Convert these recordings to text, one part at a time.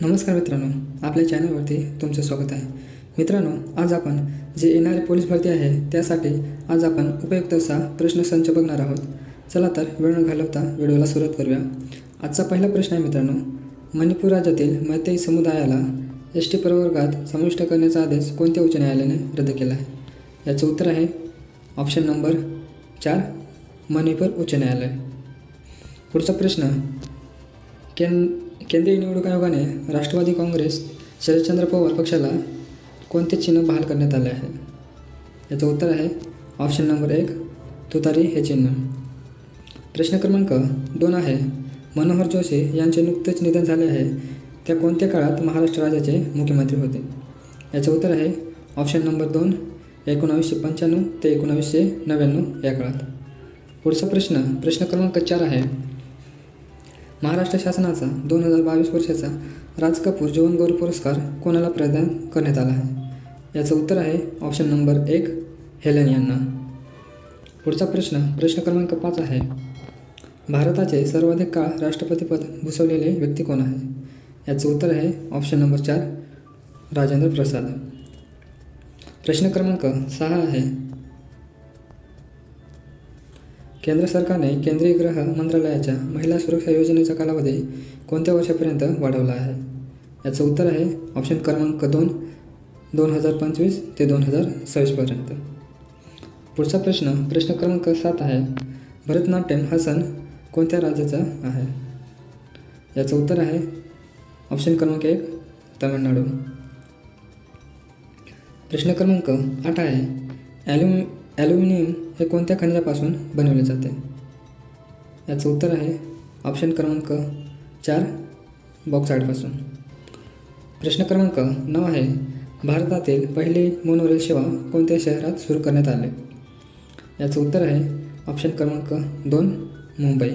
नमस्कार मित्रांनो, आपल्या चॅनलवरती तुमचं स्वागत आहे. मित्रांनो, आज आपण जे येणारी पोलीस भरती आहे त्यासाठी आज आपण उपयुक्त असा प्रश्नसंच बघणार आहोत. चला तर वेळ न घालवता व्हिडिओला सुरुवात करूया. आजचा पहिला प्रश्न आहे मित्रांनो, मणिपूर राज्यातील मैतेई समुदायाला एस टी प्रवर्गात समाविष्ट करण्याचा आदेश कोणत्या उच्च न्यायालयाने रद्द केला आहे? याचं उत्तर आहे ऑप्शन नंबर 4 मणिपूर उच्च न्यायालय. पुढचा प्रश्न, केंद्रीय निवडणूक आयोगाने राष्ट्रवादी काँग्रेस शरदचंद्र पवार पक्षाला कोणते चिन्ह बहाल करण्यात आले आहे? याचं उत्तर आहे ऑप्शन नंबर 1 तुतारी हे चिन्ह. प्रश्न क्रमांक 2 आहे, मनोहर जोशी यांचे नुकतेच निधन झाले आहे, त्या कोणत्या काळात महाराष्ट्र राज्याचे मुख्यमंत्री होते? याचं उत्तर आहे ऑप्शन नंबर 2 1995 ते 1999 या काळात. पुढचा प्रश्न क्रमांक 4 आहे, महाराष्ट्र शासनाचा 2022 वर्षाचा राज कपूर जीवन गौरव पुरस्कार कोणाला प्रदान करण्यात आला आहे? याचं उत्तर आहे ऑप्शन नंबर 1 हेलन यांना. पुढचा प्रश्न क्रमांक 5 आहे, भारताचे सर्वाधिक काळ राष्ट्रपतीपद भूषवलेले व्यक्ती कोण आहे? याचं उत्तर आहे ऑप्शन नंबर 4 राजेंद्र प्रसाद. प्रश्न क्रमांक 6 आहे, केंद्र सरकारने केंद्रीय गृह मंत्रालयाच्या महिला सुरक्षा योजनेचा कालावधी कोणत्या वर्षापर्यंत वाढवला आहे? याचं उत्तर आहे ऑप्शन क्रमांक 2 2025 ते 2026 पर्यंत. पुढचा प्रश्न क्रमांक 7 आहे, भरतनाट्यम हा सण कोणत्या राज्याचा आहे? याचं उत्तर आहे ऑप्शन क्रमांक 1 तमिळनाडू. प्रश्न क्रमांक 8 आहे, ॲल्युमिनियम हे कोणत्या खनिजापासून बनवले जाते? याचं उत्तर आहे ऑप्शन क्रमांक 4 बॉक्साईटपासून. प्रश्न क्रमांक 9 आहे, भारतातील पहिली मोनोरेल सेवा कोणत्या शहरात सुरू करण्यात आली? याचं उत्तर आहे ऑप्शन क्रमांक 2 मुंबई.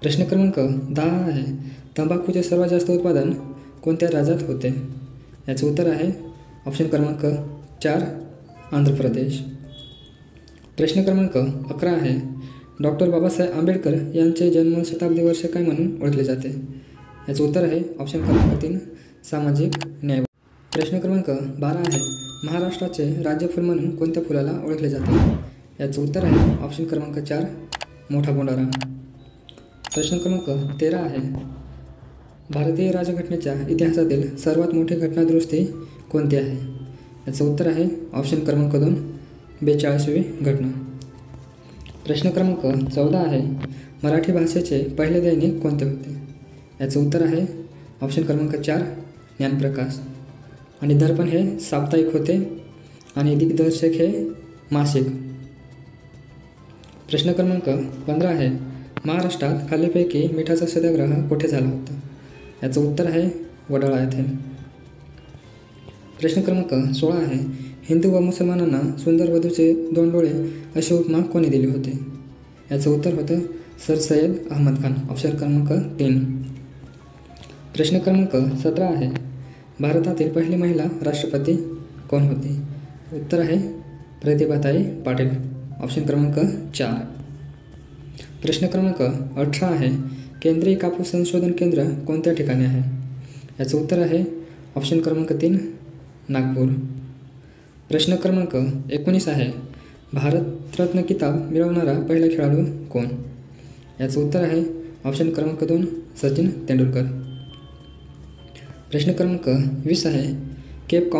प्रश्न क्रमांक 10 आहे, तंबाखूचे सर्वात जास्त उत्पादन कोणत्या राज्यात होते? याचं उत्तर आहे ऑप्शन क्रमांक 4 आंध्र प्रदेश. प्रश्न क्रमांक 11 आहे, डॉक्टर बाबासाहेब आंबेडकर यांचे जन्मशताब्दी वर्ष काय म्हणून ओळखले जाते? याचं उत्तर आहे ऑप्शन क्रमांक 3 सामाजिक न्याय. प्रश्न क्रमांक 12 आहे, महाराष्ट्राचे राज्यफूल म्हणून कोणत्या फुलाला ओळखले जाते? याचं उत्तर आहे ऑप्शन क्रमांक 4 मोठा बोंडारा. प्रश्न क्रमांक 13 आहे, भारतीय राज्यघटनेच्या इतिहासातील सर्वात मोठी घटनादुरुस्ती कोणती आहे? याचं उत्तर आहे ऑप्शन क्रमांक 2 42वी घटना. प्रश्न क्रमांक 14 आहे, मराठी भाषेचे पहिले दैनिक कोणते होते? याचं उत्तर आहे ऑप्शन क्रमांक 4 ज्ञानप्रकाश. आणि दर्पण हे साप्ताहिक होते आणि दिग्दर्शक हे मासिक. प्रश्न क्रमांक 15 आहे, महाराष्ट्रात खालीलपैकी मिठाचा सत्याग्रह कुठे झाला होता? याचं उत्तर आहे वडाळा येथे. प्रश्न क्रमांक 16 आहे, हिंदू व मुसलमानांना सुंदर वधूचे 2 डोळे अशी उपमा कोणी दिली होती? याचं उत्तर होतं सर सय्यद अहमद खान, ऑप्शन क्रमांक 3. प्रश्न क्रमांक 17 आहे, भारतातील पहिली महिला राष्ट्रपती कोण होती? उत्तर आहे प्रतिभाताई पाटील, ऑप्शन क्रमांक 4. प्रश्न क्रमांक 18 आहे, केंद्रीय कापूस संशोधन केंद्र कोणत्या ठिकाणी आहे? याचं उत्तर आहे ऑप्शन क्रमांक 3 नागपूर. प्रश्न क्रमांक 19 आहे, भारतरत्न किताब मिळवणारा पहिला खेळाडू कोण? याचं उत्तर आहे ऑप्शन क्रमांक 2 सचिन तेंडुलकर. प्रश्न क्रमांक 20 आहे, केप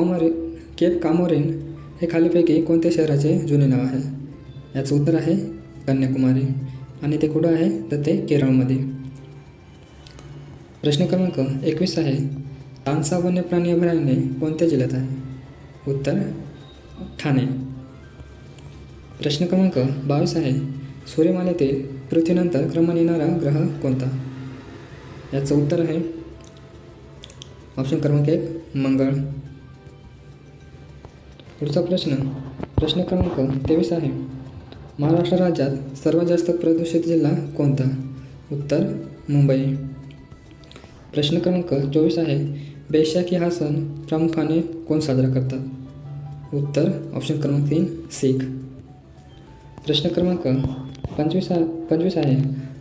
कामोरिन हे खालीपैकी कोणत्या शहराचे जुने नाव आहे? याचं उत्तर आहे कन्याकुमारी आणि ते कुठं आहे तर ते केरळमध्ये. प्रश्न क्रमांक 21 आहे, तानसा वन्यप्राणी अभयारण्य कोणत्या जिल्ह्यात आहे? उत्तर ठाणे. प्रश्न क्रमांक 22 आहे, सूर्यमालेतील पृथ्वीनंतर क्रमाने येणारा ग्रह कोणता? याचं उत्तर आहे ऑप्शन क्रमांक 1 मंगळ. पुढचा प्रश्न क्रमांक 23 आहे, महाराष्ट्र राज्यात सर्वात जास्त प्रदूषित जिल्हा कोणता? उत्तर मुंबई. प्रश्न क्रमांक 24 आहे, बैसाखी हा सण प्रामुख्याने कोण साजरा करतात? उत्तर ऑप्शन क्रमांक 3 शीख. प्रश्न क्रमांक 25 आहे,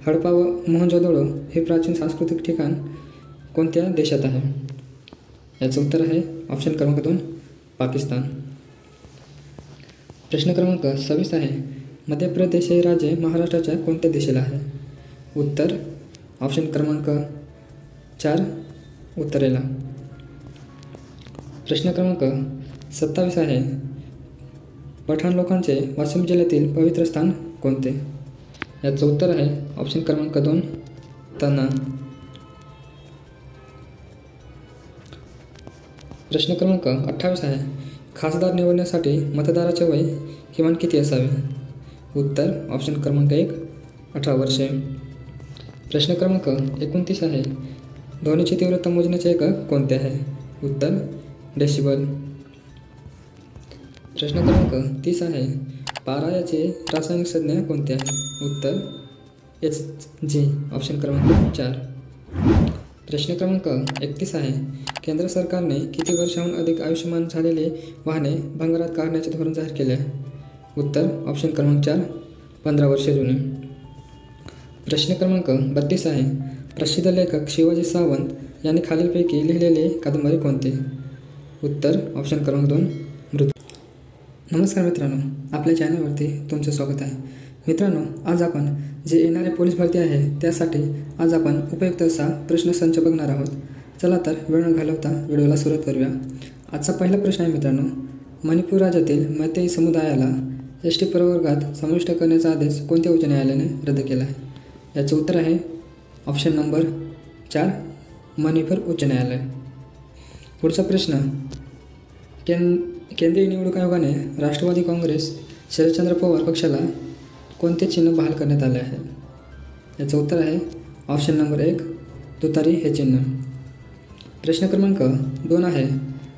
हडपा व मोहनजोदडो हे प्राचीन सांस्कृतिक ठिकाण कोणत्या देशात आहे? याचं उत्तर आहे ऑप्शन क्रमांक 2 पाकिस्तान. प्रश्न क्रमांक 26 आहे, मध्य प्रदेश हे राज्य महाराष्ट्राच्या कोणत्या दिशेला आहे? उत्तर ऑप्शन क्रमांक 4 उत्तरेला. प्रश्न क्रमांक 27 आहे, पठाण लोकांचे वाशिम जिल्ह्यातील पवित्र स्थान कोणते? याचं उत्तर आहे ऑप्शन क्रमांक 2 तना. प्रश्न क्रमांक 28 आहे, खासदार निवडण्यासाठी मतदाराचे वय किमान किती असावे? उत्तर ऑप्शन क्रमांक 1 18 वर्षे. प्रश्न क्रमांक 29 आहे, ध्वनीची तीव्रता मोजण्याचे एकक कोणते आहे? उत्तर डेसिबल. प्रश्न क्रमांक 30 आहे, पारा याचे रासायनिक संज्ञा कोणते आहे? उत्तर Hg ऑप्शन क्रमांक 4. प्रश्न क्रमांक 31 आहे, केंद्र सरकारने किती वर्षाहून अधिक आयुष्यमान झालेले वाहने भंगारात काढण्याचे धोरण जाहीर केले आहे? उत्तर ऑप्शन क्रमांक 4 15 वर्षे जुने. प्रश्न क्रमांक 32 आहे, प्रसिद्ध लेखक शिवाजी सावंत यांनी खालीलपैकी लिहिलेले कादंबरी कोणते? उत्तर ऑप्शन क्रमांक 2 मृत्यू. नमस्कार मित्रांनो, आपल्या चॅनलवरती तुमचं स्वागत आहे. मित्रांनो, आज आपण जे येणारे पोलीस भरती आहे त्यासाठी आज आपण उपयुक्त असा प्रश्नसंच बघणार आहोत. चला तर वेळ न घालवता व्हिडिओला सुरुवात करूया. आजचा पहिला प्रश्न आहे मित्रांनो, मणिपूर राज्यातील मैतेई समुदायाला ST प्रवर्गात समाविष्ट करण्याचा आदेश कोणत्या उच्च न्यायालयाने रद्द केला आहे? याचं उत्तर आहे ऑप्शन नंबर 4 मणिपूर उच्च न्यायालय. पुढचा प्रश्न, केंद्रीय निवडणूक आयोगाने राष्ट्रवादी काँग्रेस शरदचंद्र पवार पक्षाला कोणते चिन्ह बहाल करण्यात आले आहे? याचं उत्तर आहे ऑप्शन नंबर 1 तुतारी हे चिन्ह. प्रश्न क्रमांक 2 आहे,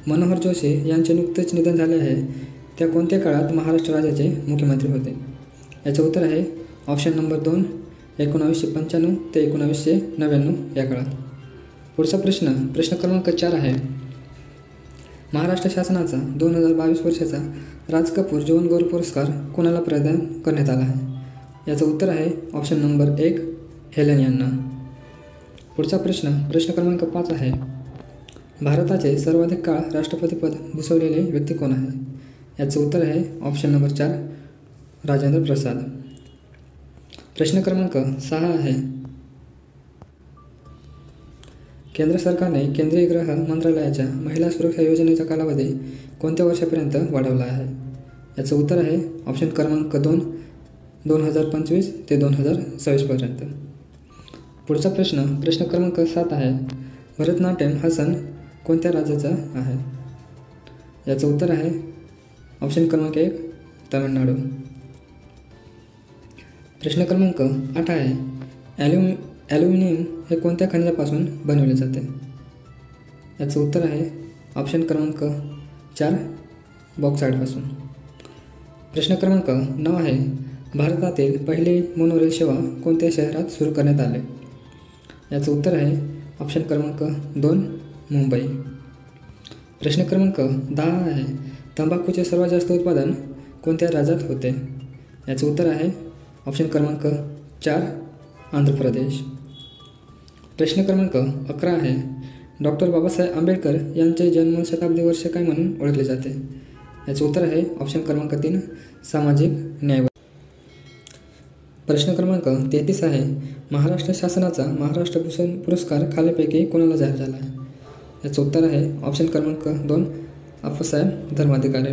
मनोहर जोशी यांचे नुकतेच निधन झाले आहे, त्या कोणत्या काळात महाराष्ट्र राज्याचे मुख्यमंत्री होते? याचं उत्तर आहे ऑप्शन नंबर 2 1995 ते 1999 या काळात. पुढचा प्रश्न क्रमांक 4 आहे, महाराष्ट्र शासनाचा 2022 वर्षाचा राज कपूर जीवन गौरव पुरस्कार कोणाला प्रदान करण्यात आला आहे? याचं उत्तर आहे ऑप्शन नंबर 1 हेलन यांना. पुढचा प्रश्न क्रमांक 5 आहे, भारताचे सर्वाधिक काळ राष्ट्रपतीपद भूषवलेले व्यक्ती कोण आहे? याचं उत्तर आहे ऑप्शन नंबर 4 राजेंद्र प्रसाद. प्रश्न क्रमांक 6 आहे, केंद्र सरकारने केंद्रीय गृह मंत्रालयाच्या महिला सुरक्षा योजनेचा कालावधी कोणत्या वर्षापर्यंत वाढवला आहे? याचं उत्तर आहे ऑप्शन क्रमांक 2 2025 ते 2026 पर्यंत. पुढचा प्रश्न क्रमांक 7 आहे, भरतनाट्यम हा सण कोणत्या राज्याचा आहे? याचं उत्तर आहे ऑप्शन क्रमांक 1 तामिळनाडू. प्रश्न क्रमांक 8 आहे, ॲल्युमिनियम हे कोणत्या खनिजापासून बनवले जाते? याचं उत्तर आहे ऑप्शन क्रमांक 4 बॉक्साईटपासून. प्रश्न क्रमांक 9 आहे, भारतातील पहिली मोनोरेल सेवा कोणत्या शहरात सुरू करण्यात आले? याचं उत्तर आहे ऑप्शन क्रमांक 2 मुंबई. प्रश्न क्रमांक 10 आहे, तंबाखूचे सर्वात जास्त उत्पादन कोणत्या राज्यात होते? याचं उत्तर आहे ऑप्शन क्रमांक 4 आंध्र प्रदेश. प्रश्न क्रमांक 11 आहे, डॉक्टर बाबासाहेब आंबेडकर यांचे जन्मशताब्दी वर्ष काय म्हणून ओळखले जाते? याचं उत्तर आहे ऑप्शन क्रमांक 3 सामाजिक न्याय. प्रश्न क्रमांक 33 आहे, महाराष्ट्र शासनाचा महाराष्ट्र भूषण पुरस्कार खालीलपैकी कोणाला जाहीर झाला आहे? याचं उत्तर आहे ऑप्शन क्रमांक 2 अप्पासाहेब धर्माधिकारी.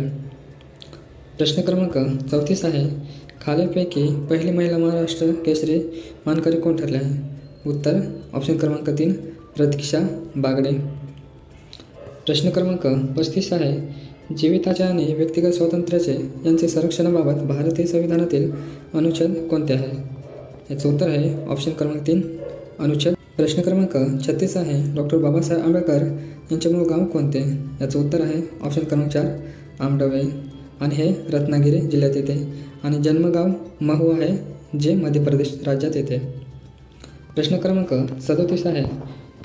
प्रश्न क्रमांक 34 आहे, खालीलपैकी पहिली महिला महाराष्ट्र केसरी मानकरी कोण ठरले आहे? उत्तर ऑप्शन क्रमांक 3 प्रतीक्षा बागडे. प्रश्न क्रमांक 35 आहे, जीविताचे आणि व्यक्तिगत स्वातंत्र्याचे यांचे संरक्षणाबाबत भारतीय संविधानातील अनुच्छेद कोणते आहे? याचं उत्तर आहे ऑप्शन क्रमांक 3 अनुच्छेद. प्रश्न क्रमांक 36 आहे, डॉक्टर बाबासाहेब आंबेडकर यांचे मूळ गाव कोणते? याचं उत्तर आहे ऑप्शन क्रमांक 4 आंबडवे आणि हे रत्नागिरी जिल्ह्यात येते आणि जन्मगाव महू आहे जे मध्य प्रदेश राज्यात येते. प्रश्न क्रमांक 37 आहे,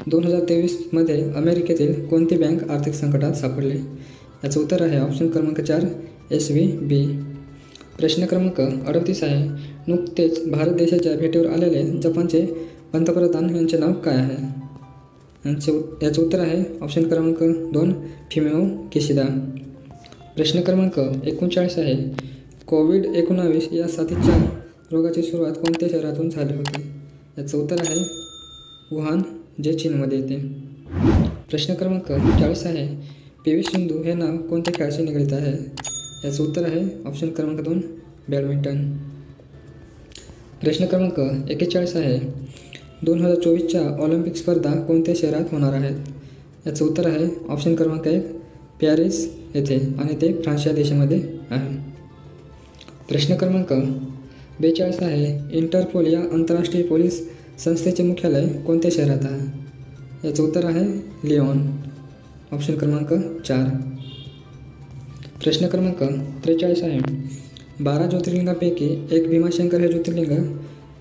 2023 अमेरिकेतील कोणती बँक आर्थिक संकटात सापडली? याचं उत्तर आहे ऑप्शन क्रमांक 4 SVB. प्रश्न क्रमांक 38 आहे, नुकतेच भारत देशाच्या भेटीवर आलेले जपानचे पंतप्रधान यांचे नाव काय आहे? याचं उत्तर आहे ऑप्शन क्रमांक 2 फिमेओ किशिदा. प्रश्न क्रमांक 39 आहे कोविड-19 या साथीच्या रोगाची सुरुवात कोणत्या शहरातून झाली होती? याचं उत्तर आहे वुहान, जे चीनमध्ये येते. प्रश्न क्रमांक 40 आहे PV सिंधू हे नाव कोणत्या खेळाशी निगडीत आहे? याचं उत्तर आहे ऑप्शन क्रमांक 2 बॅडमिंटन. प्रश्न क्रमांक 41 आहे 2024च्या ऑलिम्पिक स्पर्धा कोणत्या शहरात होणार आहेत? याचं उत्तर आहे ऑप्शन क्रमांक 1 पॅरिस येथे आणि ते फ्रान्स या देशामध्ये आहे. प्रश्न क्रमांक 42 आहे इंटरपोल या आंतरराष्ट्रीय पोलीस संस्थेचे मुख्यालय कोणत्या शहरात आहे? याचं उत्तर आहे लिओन, ऑप्शन क्रमांक 4. प्रश्न क्रमांक 43 आहे 12 ज्योतिर्लिंगापैकी एक भीमाशंकर हे ज्योतिर्लिंग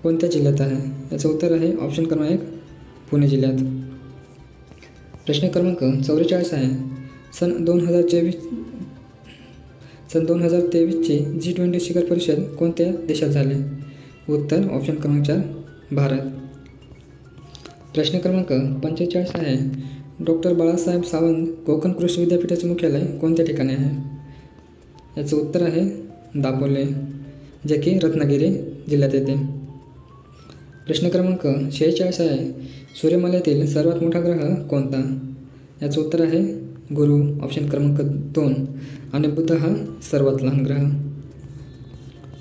कोणत्या जिल्ह्यात आहे? याचं उत्तर आहे ऑप्शन क्रमांक 1 पुणे जिल्ह्यात. प्रश्न क्रमांक 44 आहे सन 2023ची G20 शिखर परिषद कोणत्या देशात झाली? उत्तर ऑप्शन क्रमांक 4 भारत. प्रश्न क्रमांक 45 आहे डॉक्टर बाळासाहेब सावंत कोकण कृषी विद्यापीठाचे मुख्यालय कोणत्या ठिकाणी आहे? याचं उत्तर आहे दापोले, जे की रत्नागिरी जिल्ह्यात येते. प्रश्न क्रमांक 46 आहे सूर्यमालेतील सर्वात मोठा ग्रह कोणता? याचं उत्तर आहे गुरु, ऑप्शन क्रमांक 2 आणि बुध हा सर्वात लहान ग्रह.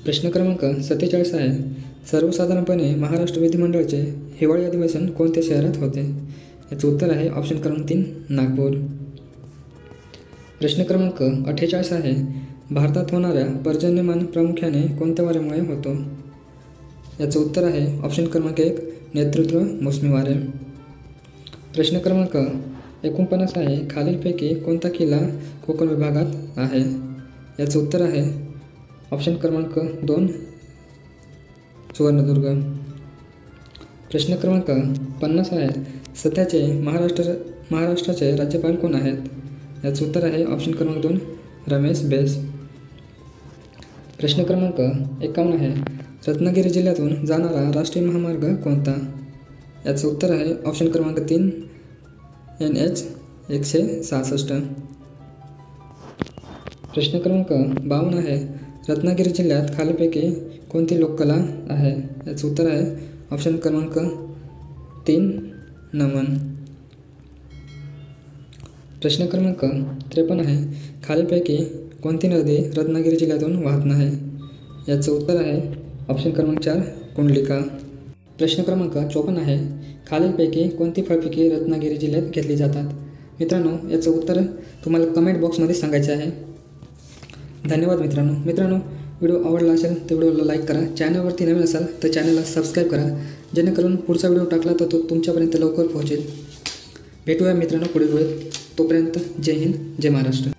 प्रश्न क्रमांक 47 आहे सर्वसाधारणपणे महाराष्ट्र विधिमंडळाचे हिवाळी अधिवेशन कोणत्या शहरात होते? याचं उत्तर आहे ऑप्शन क्रमांक 3 नागपूर. प्रश्न क्रमांक 48 आहे भारतात होणाऱ्या पर्जन्यमान प्रामुख्याने कोणत्या वाऱ्यामुळे होतो? याचं उत्तर आहे ऑप्शन क्रमांक 1 नेतृत्व मोसमी वारे. प्रश्न क्रमांक 49 आहे खालीलपैकी कोणता किल्ला कोकण विभागात आहे? याचं उत्तर आहे ऑप्शन क्रमांक 2 सुवर्णदुर्ग. प्रश्न क्रमांक 50 आहे सध्याचे महाराष्ट्राचे राज्यपाल कोण आहेत? याचं उत्तर आहे ऑप्शन क्रमांक 2 रमेश बैस. प्रश्न क्रमांक 51 आहे रत्नागिरी जिल्ह्यातून जाणारा राष्ट्रीय महामार्ग कोणता? याचं उत्तर आहे ऑप्शन क्रमांक 3 NH 166. प्रश्न क्रमांक 52 आहे रत्नागिरी जिल्ह्यात खालीलपैकी कोणती लोककला आहे? याचं उत्तर आहे ऑप्शन क्रमांक 3 नमन. प्रश्न क्रमांक 53 आहे खालीलपैकी कोणती नदी रत्नागिरी जिल्ह्यातून वाहत नाही? याचं उत्तर आहे ऑप्शन क्रमांक 4 कुंडलिका. प्रश्न क्रमांक 54 आहे खालीलपैकी कोणती फळपिके रत्नागिरी जिल्ह्यात घेतली जातात? मित्रांनो, याचं उत्तर तुम्हाला कमेंट बॉक्समध्ये सांगायचे आहे. धन्यवाद मित्रांनो, व्हिडिओ आवडला असेल तर व्हिडिओला लाईक करा. चॅनलवरती नवीन असाल तर चॅनलला सबस्क्राईब करा, जेणेकरून पुढचा व्हिडिओ टाकला तर तो तुमच्यापर्यंत लवकर पोहोचेल. भेटूया मित्रांनो पुढील वेळेत. तोपर्यंत जय हिंद, जय महाराष्ट्र.